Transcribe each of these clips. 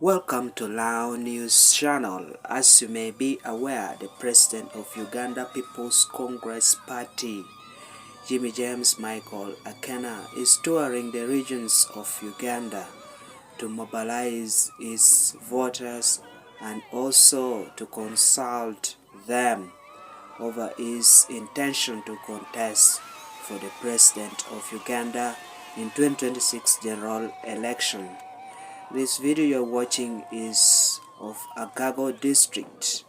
Welcome to Lao News Channel. As you may be aware, the President of Uganda People's Congress Party, Jimmy James Michael Akena, is touring the regions of Uganda to mobilize his voters and also to consult them over his intention to contest for the President of Uganda in 2026 general election. This video you're watching is of Agago district.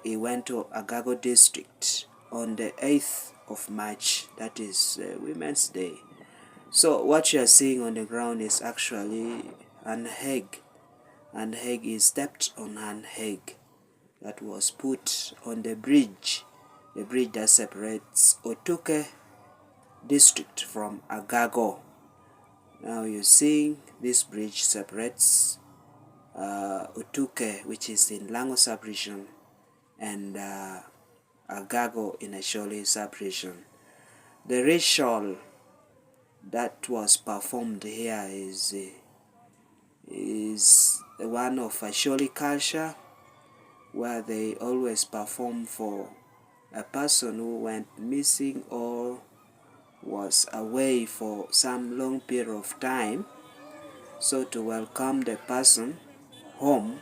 He went to Agago district on the 8th of March, that is Women's Day. So what you are seeing on the ground is actually an egg. An egg is stepped on an egg that was put on the bridge that separates Otuke district from Agago. Now you're seeing this bridge separates Otuke, which is in Lango sub-region, and Agago in Asholi sub-region. The ritual that was performed here is one of Asholi culture, where they always perform for a person who went missing or was away for some long period of time. So to welcome the person home,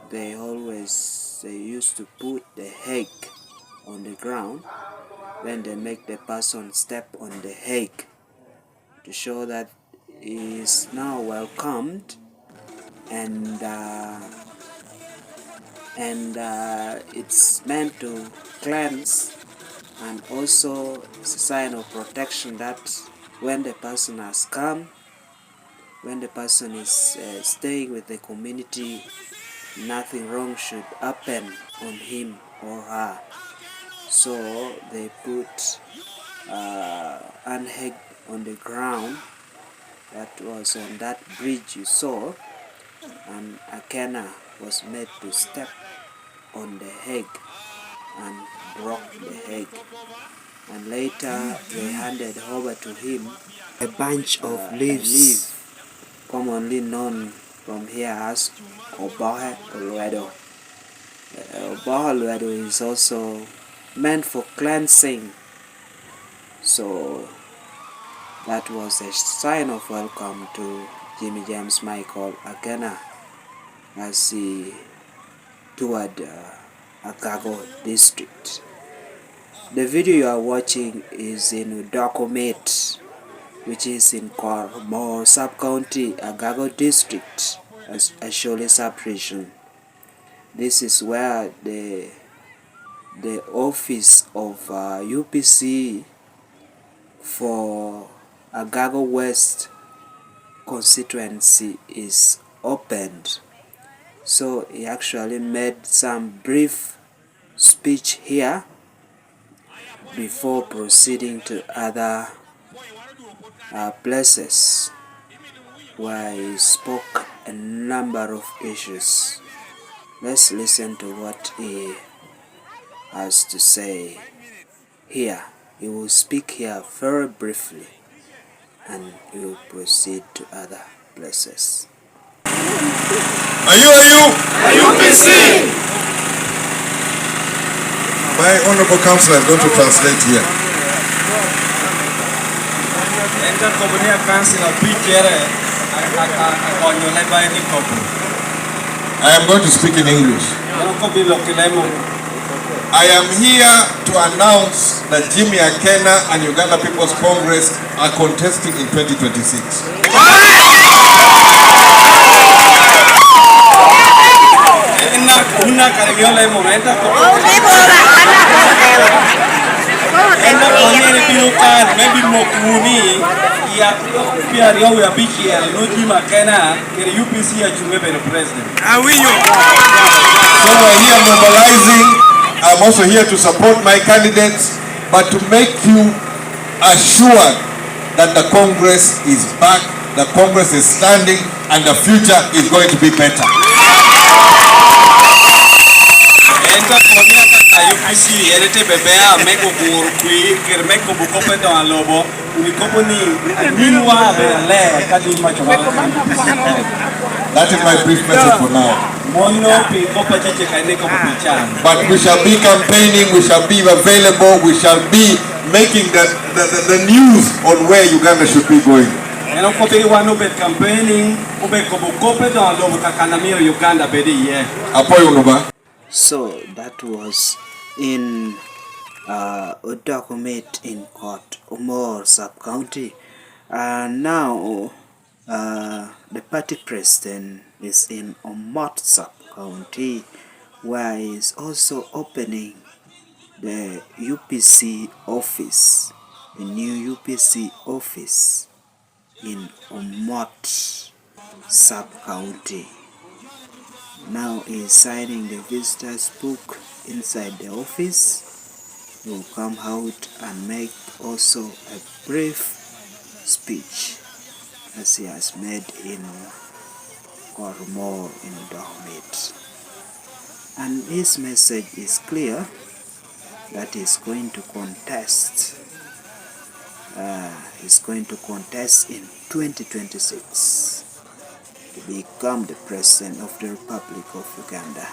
they used to put the egg on the ground. Then they make the person step on the egg to show that he is now welcomed, and it's meant to cleanse, and also it's a sign of protection that when the person has come, when the person is staying with the community, nothing wrong should happen on him or her. So they put an egg on the ground that was on that bridge you saw, and Akena was made to step on the egg and broke the egg, and later they handed over to him a bunch of leaves, commonly known from here as Obohe Olwedo. Obohe Olwedo is also meant for cleansing, so that was a sign of welcome to Jimmy James Michael Akena as he toured Agago district. The video you are watching is in Omot, which is in Convoy sub-county, Agago district, as Asholi sub-region. This is where the office of UPC for Agago West constituency is opened. So he actually made some brief speech here before proceeding to other places where he spoke a number of issues. Let's listen to what he has to say here. He will speak here very briefly and he will proceed to other places. Are you UPC? My honorable councillor is going to translate here. I am going to speak in English. I am here to announce that Jimmy Akena and Uganda People's Congress are contesting in 2026. So we're here mobilizing. I'm also here to support my candidates, but to make you assured that the Congress is back, the Congress is standing, and the future is going to be better. That is my brief message for now. But we shall be campaigning, we shall be available, we shall be making the news on where Uganda should be going. So that was in a document in court, Omot sub-county. Now the party president is in Omot sub-county, where he is also opening the UPC office, the new UPC office in Omot sub-county. Now he is signing the visitors book inside the office. He will come out and make also a brief speech as he has made in Kormo in Dahomey. And his message is clear that he's going to contest. He's going to contest in 2026 to become the President of the Republic of Uganda.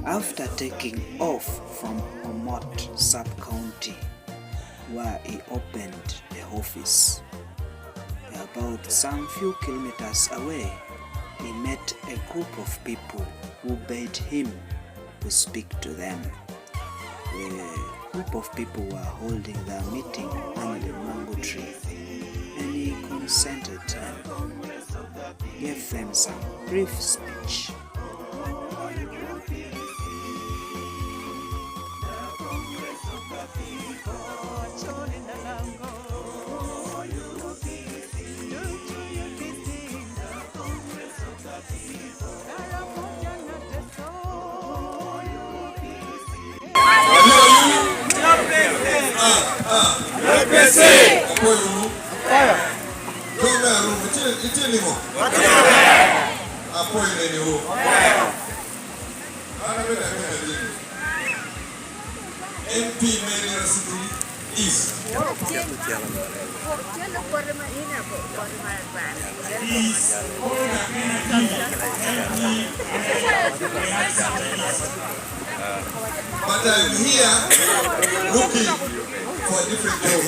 After taking off from Omot sub-county, where he opened the office, about some few kilometers away, he met a group of people who begged him to speak to them. The group of people were holding their meeting under the mango tree, and he consented and gave them some brief speech. MP Mayor City East. But I'm here looking for a different job.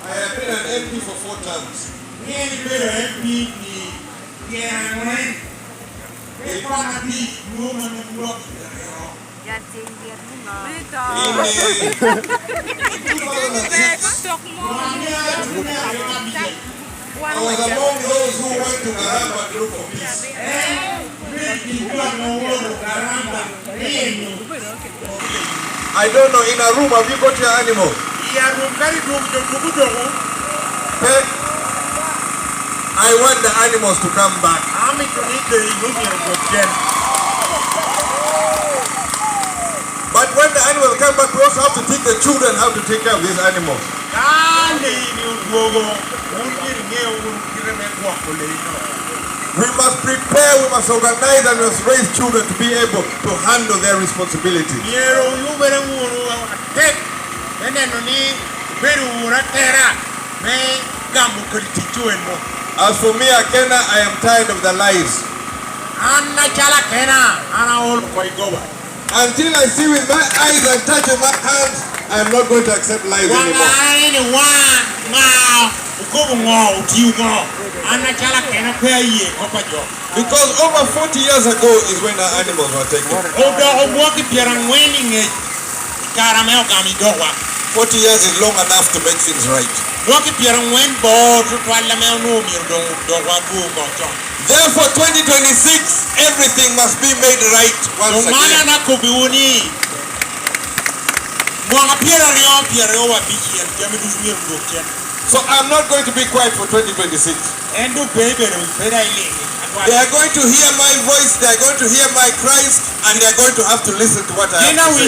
I have been an MP for 4 terms. I was among those who went to Garamba to look for peace. I don't know, in a room, have you got your animal? Pet, I want the animals to come back. But when the animals come back, we also have to teach the children how to take care of these animals. We must prepare, we must organize, and we must raise children to be able to handle their responsibility. As for me, Akena, I am tired of the lies. Until I see with my eyes and touch with my hands, I am not going to accept lies anymore. Because over 40 years ago is when our animals were taken. 40 years is long enough to make things right. Therefore, 2026, everything must be made right once again. So I'm not going to be quiet for 2026. They are going to hear my voice, they are going to hear my cries, and they are going to have to listen to what I have to say.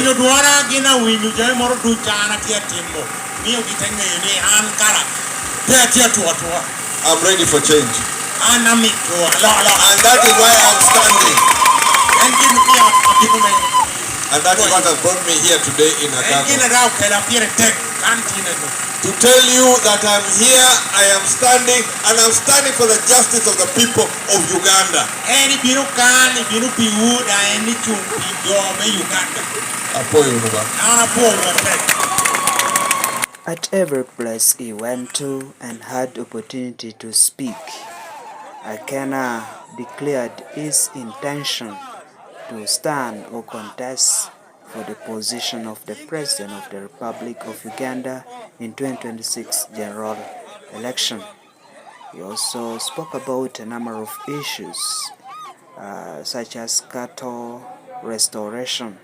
I'm ready for change. And that is why I'm standing. And that is what has brought me here today in Agago. To tell you that I'm here, I am standing, and I'm standing for the justice of the people of Uganda. At every place he went to and had opportunity to speak, Akena declared his intention to stand or contest for the position of the President of the Republic of Uganda in 2026 general election. He also spoke about a number of issues such as cattle restoration,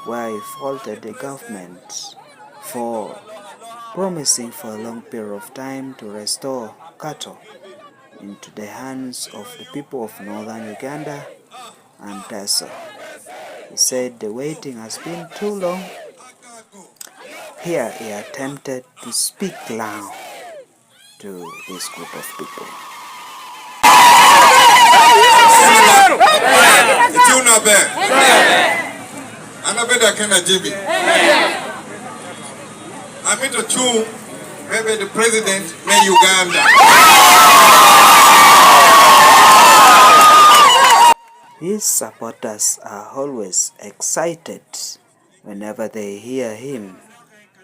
where he faulted the government for promising for a long period of time to restore cattle into the hands of the people of northern Uganda and Teso. He said the waiting has been too long. Here he attempted to speak loud to this group of people. Maybe the president may Uganda. His supporters are always excited whenever they hear him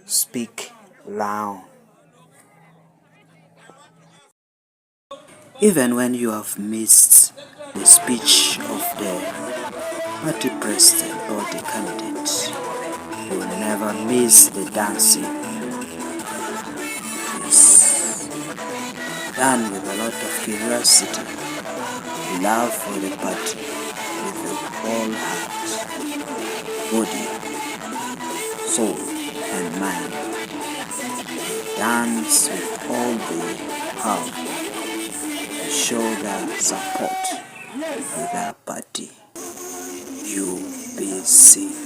speak loud. Even when you have missed the speech of the party president or the candidate, you will never miss the dancing. It's done with a lot of curiosity, love for the party, with the whole heart, body, soul, and mind. Dance with all the heart, show their support with our party, UPC.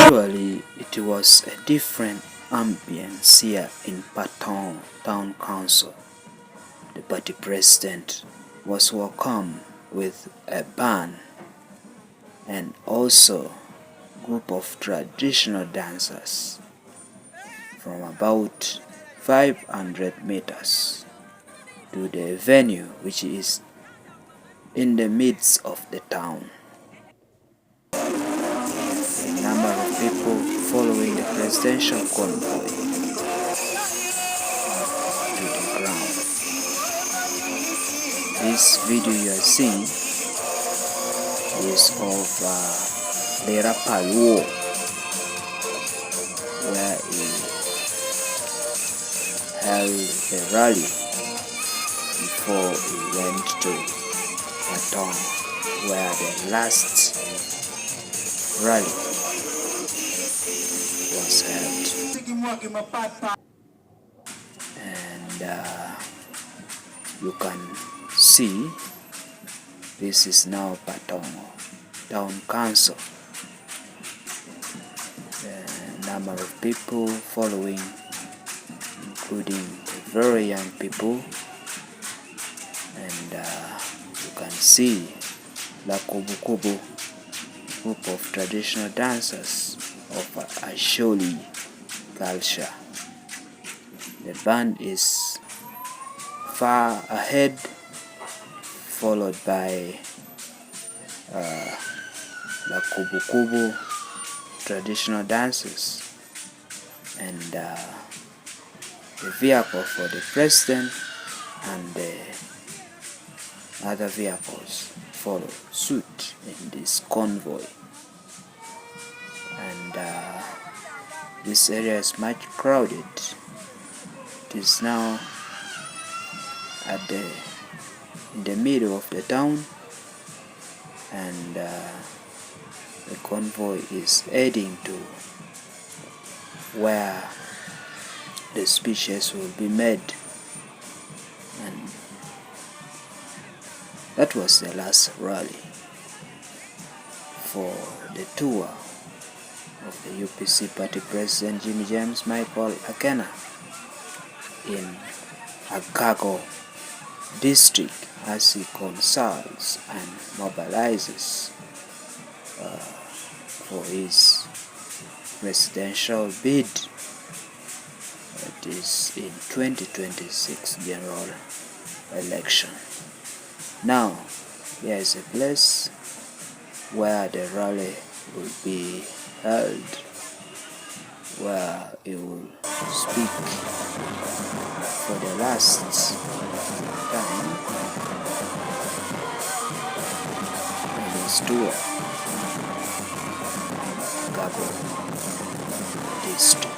Surely it was a different ambience here in Patongo Town Council. The party president was welcomed with a band and also a group of traditional dancers from about 500 meters to the venue, which is in the midst of the town. A number of people following the presidential convoy to the ground. This video you are seeing is of Lera Paluo, where he held a rally before he went to Patongo, where the last rally was held. And you can see this is now Patongo Town Council. A number of people following, including very young people, and can see the Kubu Kubu, group of traditional dancers of Asholi culture. The band is far ahead, followed by the Kubu Kubu traditional dances, and the vehicle for the president and the other vehicles follow suit in this convoy. And this area is much crowded. It is now in the middle of the town, and the convoy is heading to where the speeches will be made. And that was the last rally for the tour of the UPC party president Jimmy James Michael Akena in Agago district, as he consults and mobilizes for his presidential bid. It is in 2026 general election. Now, here is a place where the rally will be held, where he will speak for the last time in his tour in Agago district.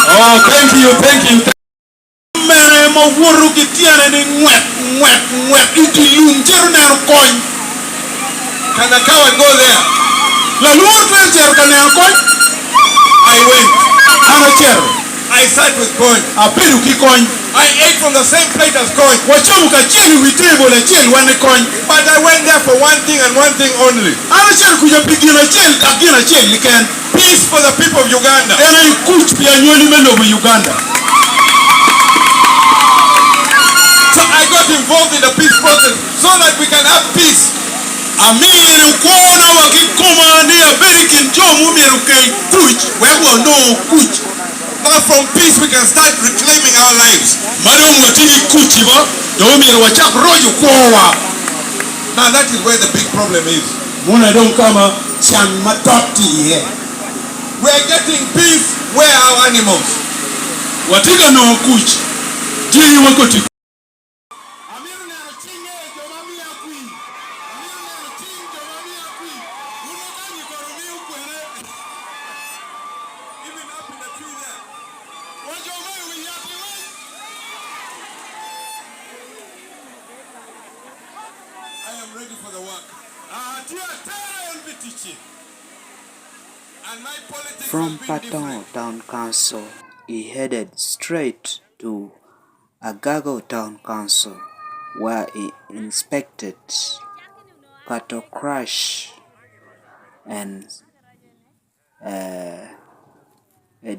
Oh, thank you, thank you. Mere mo wuru kitiane ni ngwet into luncheru na coin. Can I come and go there? La luar trencher can I coin? I went. I'm a chair. I sat with coin. A peru ki coin. I ate from the same plate as coin. Wachamu ka cheli with table and cheli one coin. But I went there for one thing and one thing only. I'm a chair kuja pigina cheli takina cheli can. Peace for the people of Uganda. And I kuch pia nyoli melo of Uganda. So I got involved in the peace process so that we can have peace. Amir kuona wakikoma ni American jomu miruke kuch wewe no kuch. Now from peace we can start reclaiming our lives. Mariam watini kuchi ba domi wachak rojo kwa. Now that is where the big problem is. Muna don't kama chan matoti here. We are getting peace where our animals. Watiga no kuch. Jiri wakoti. I am ready for the work. From Patongo Town Council, he headed straight to Agago Town Council, where he inspected cattle crush and a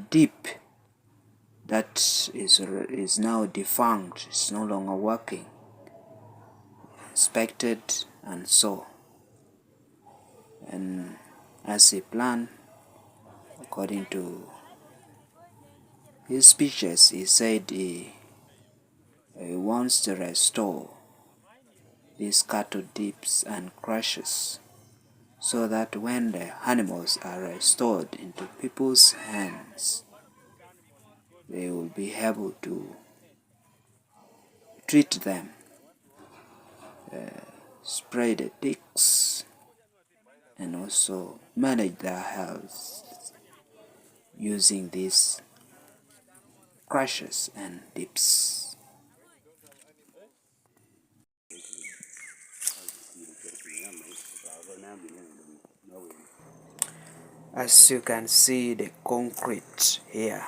dip that is now defunct, is no longer working. Inspected and saw, and as he planned, according to his speeches, he said he wants to restore these cattle dips and crushes so that when the animals are restored into people's hands, they will be able to treat them, spray the ticks, and also manage their health using these crushes and dips. As you can see the concrete here,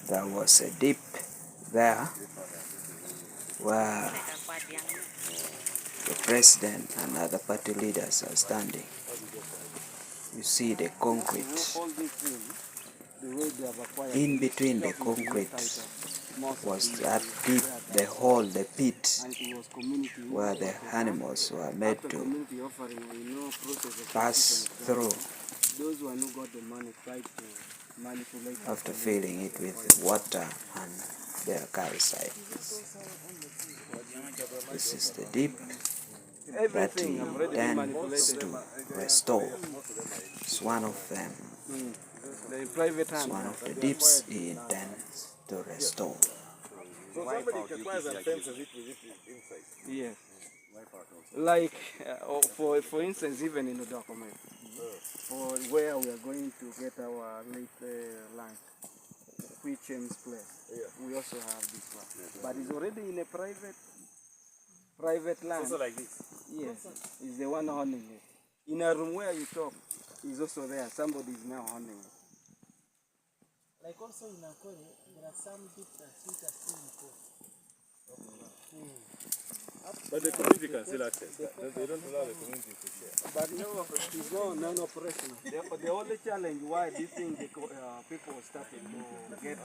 there was a dip there where the president and other party leaders are standing. You see the concrete. In between the concrete was that dip, the hole, the pit, where the animals were made to pass through after filling it with water and their calcite. This is the dip that he intends to restore. It's one of them. It's one of the dips he intends to restore. So somebody requires a fence as it is inside. Yes. Like for instance, even in the document, for where we are going to get our late lunch, which James place, we also have this one. But it's already in a private land. Also like this? Yes, it's the one owning it. In a room where you talk, is also there. Somebody is now owning it. Like also in Akona, there are some bits that which are still in court. But the community can still access that. They don't allow the community to share. But no, it's non-operational. The only challenge why this thing people started to get.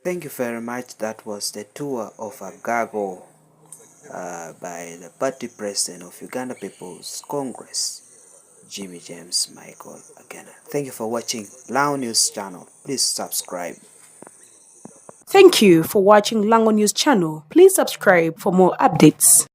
Thank you very much. That was the tour of Agago by the party president of Uganda People's Congress, Jimmy James Michael Akena. Thank you for watching Lango News channel. Please subscribe. Thank you for watching Lango News channel. Please subscribe for more updates.